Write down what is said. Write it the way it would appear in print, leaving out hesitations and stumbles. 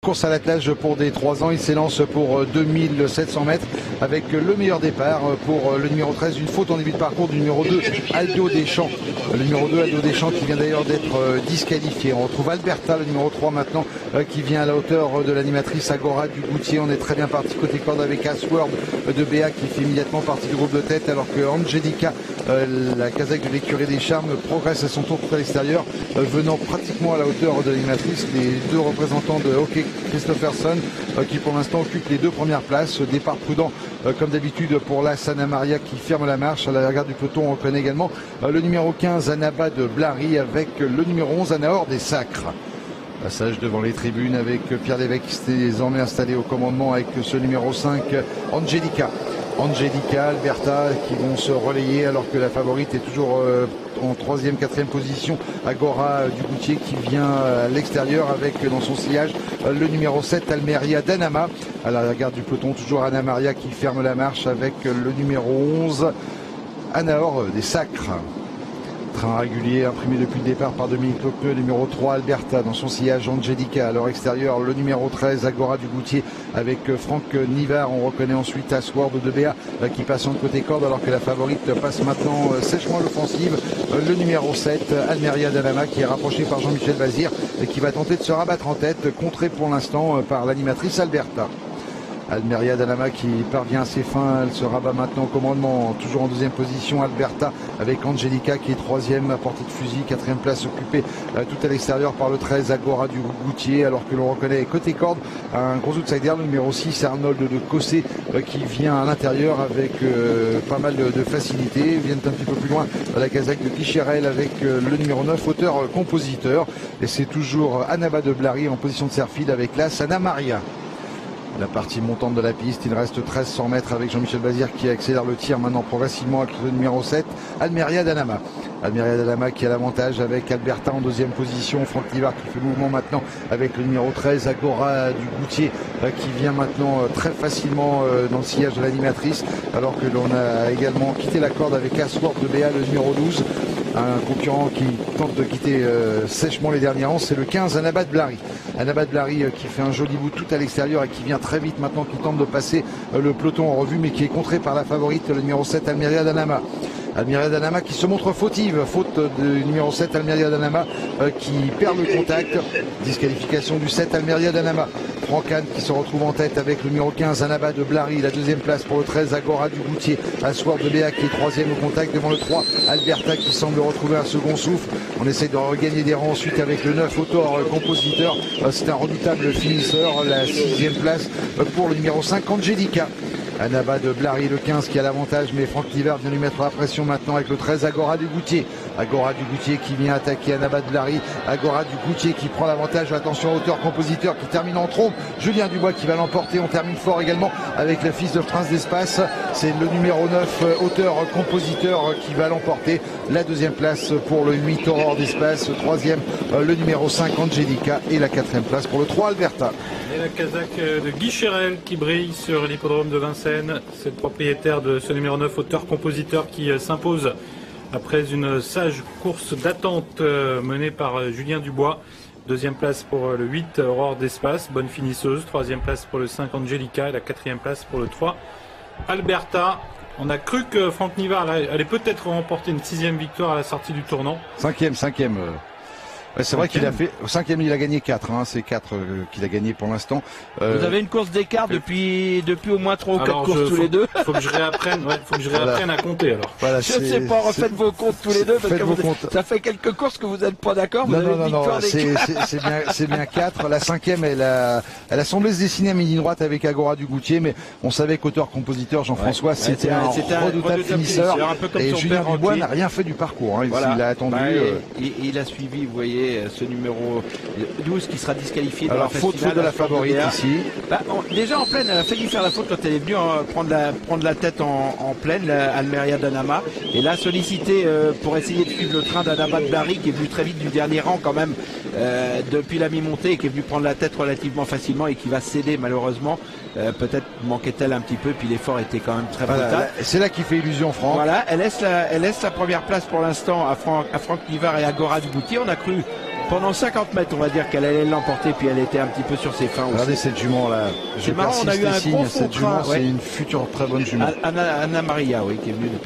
Course à l'attelage pour des 3 ans, il s'élance pour 2700 mètres avec le meilleur départ pour le numéro 13, une faute en début de parcours du numéro 2, Aldo Deschamps. Le numéro 2, Aldo Deschamps, qui vient d'ailleurs d'être disqualifié. On retrouve Alberta, le numéro 3 maintenant, qui vient à la hauteur de l'animatrice Agora du Goutier. On est très bien parti côté corde avec Asword de Béa qui fait immédiatement partie du groupe de tête, alors que Angelica, la Kazakh de l'écurie des Charmes, progresse à son tour à l'extérieur, venant pratiquement à la hauteur de l'animatrice. Les deux représentants de hockey Christopherson qui pour l'instant occupent les 2 premières places. Départ prudent comme d'habitude pour la Sana Maria qui ferme la marche. À l'arrière du peloton, on reconnaît également le numéro 15 Anaba de Blary avec le numéro 11 Anaor des Sacres. Passage devant les tribunes avec Pierre Lévesque qui s'est désormais installé au commandement avec ce numéro 5 Angelica, Alberta qui vont se relayer alors que la favorite est toujours en 3e, 4e position. Agora du Goutier qui vient à l'extérieur avec dans son sillage le numéro 7 Almeria d'Anama. À l'arrière du peloton, toujours Anna Maria qui ferme la marche avec le numéro 11 Anaor des Sacres. Train régulier imprimé depuis le départ par Dominique Lopneux, numéro 3 Alberta dans son sillage Angelica. À leur extérieur, le numéro 13 Agora du Goutier avec Franck Nivard. On reconnaît ensuite Asword de Béa qui passe en côté corde alors que la favorite passe maintenant sèchement à l'offensive. Le numéro 7 Almeria d'Anama qui est rapproché par Jean-Michel Bazir et qui va tenter de se rabattre en tête, contré pour l'instant par l'animatrice Alberta. Almeria d'Anama qui parvient à ses fins, elle se rabat maintenant au commandement, toujours en 2e position Alberta avec Angelica qui est 3e à portée de fusil, 4e place occupée tout à l'extérieur par le 13 Agora du Goutier, alors que l'on reconnaît côté corde un gros outsider, le numéro 6 Arnold de Cossé qui vient à l'intérieur avec pas mal de facilité, viennent un petit peu plus loin la Kazakh de Guicherel avec le numéro 9 auteur-compositeur, et c'est toujours Anaba de Blary en position de serre-fil avec la Sana Maria. La partie montante de la piste, il reste 1300 mètres avec Jean-Michel Bazir qui accélère le tir maintenant progressivement avec le numéro 7, Almeria d'Anama. Almeria d'Anama qui a l'avantage avec Alberta en 2e position, Franck Nivard qui fait le mouvement maintenant avec le numéro 13, Agora du Goutier qui vient maintenant très facilement dans le sillage de l'animatrice, alors que l'on a également quitté la corde avec Asword de Béa, le numéro 12. Un concurrent qui tente de quitter sèchement les derniers rangs, c'est le 15 Anaba de Blary. Anaba de Blary qui fait un joli bout tout à l'extérieur et qui vient très vite maintenant, qui tente de passer le peloton en revue, mais qui est contré par la favorite, le numéro 7 Almeria d'Anama. Almeria d'Anama qui se montre fautive, faute du numéro 7 Almeria d'Anama qui perd le contact, disqualification du 7 Almeria d'Anama. Franck Anne qui se retrouve en tête avec le numéro 15 Anaba de Blary, la 2e place pour le 13 Agora du Goutier, Asword de Béa qui est 3e au contact devant le 3 Alberta qui semble retrouver un second souffle. On essaie de regagner des rangs ensuite avec le 9 auteur-compositeur, c'est un redoutable finisseur, la 6e place pour le numéro 5 Angelica. Anaba de Blary, le 15 qui a l'avantage, mais Franck Nivard vient lui mettre la pression maintenant avec le 13 Agora du Goutier. Agora du Goutier qui vient attaquer Anaba de Blary. Agora du Goutier qui prend l'avantage. Attention, auteur-compositeur qui termine en trompe. Julien Dubois qui va l'emporter. On termine fort également avec la fils de Prince d'Espace. C'est le numéro 9, auteur-compositeur qui va l'emporter. La 2e place pour le 8 Aurore d'Espace. 3e, le numéro 5 Angelica. Et la 4e place pour le 3 Alberta. Et la Kazakh de Guicherel qui brille sur l'hippodrome de Vincennes. C'est le propriétaire de ce numéro 9, auteur-compositeur, qui s'impose après une sage course d'attente menée par Julien Dubois. 2e place pour le 8 Aurore d'Espace, bonne finisseuse. 3e place pour le 5 Angelica et la 4e place pour le 3 Alberta. On a cru que Franck Nivard allait peut-être remporter une 6e victoire à la sortie du tournant. 5e. C'est vrai qu'il a fait au 5e, il a gagné 4, c'est 4 qu'il a gagné pour l'instant. Vous avez une course d'écart depuis au moins 3 ou 4 courses tous les deux. Faut que je réapprenne, à compter alors. Voilà, je ne sais pas, refaites vos comptes tous les deux parce que ça fait quelques courses que vous n'êtes pas d'accord. Non, c'est bien 4. La 5e, elle a semblé se dessiner à midi droite avec Agora du Goutier, mais on savait qu'auteur-compositeur Jean-François, c'était un redoutable finisseur. Et Julien Dubois n'a rien fait du parcours. Il a attendu. Il a suivi, vous voyez, ce numéro 12 qui sera disqualifié. Alors faute de la favorite ici. Déjà en pleine, elle a failli faire la faute quand elle est venue prendre la tête en pleine, Almeria d'Anama. Et là sollicité pour essayer de suivre le train d'Anaba de Blary qui est venu très vite du dernier rang quand même depuis la mi-montée et qui est venu prendre la tête relativement facilement et qui va céder malheureusement. Peut-être manquait-elle un petit peu, puis l'effort était quand même très brutal. C'est là qu'il fait illusion, Franck. Voilà, elle laisse la première place pour l'instant à Franck Nivard et à Agora du Goutier. On a cru pendant 50 mètres, on va dire qu'elle allait l'emporter, puis elle était un petit peu sur ses fins aussi. Regardez cette jument là. C'est marrant, on a eu un gros fond Cette jument, train, ouais. c'est une future très bonne jument. Anna Maria, oui, qui est venue depuis.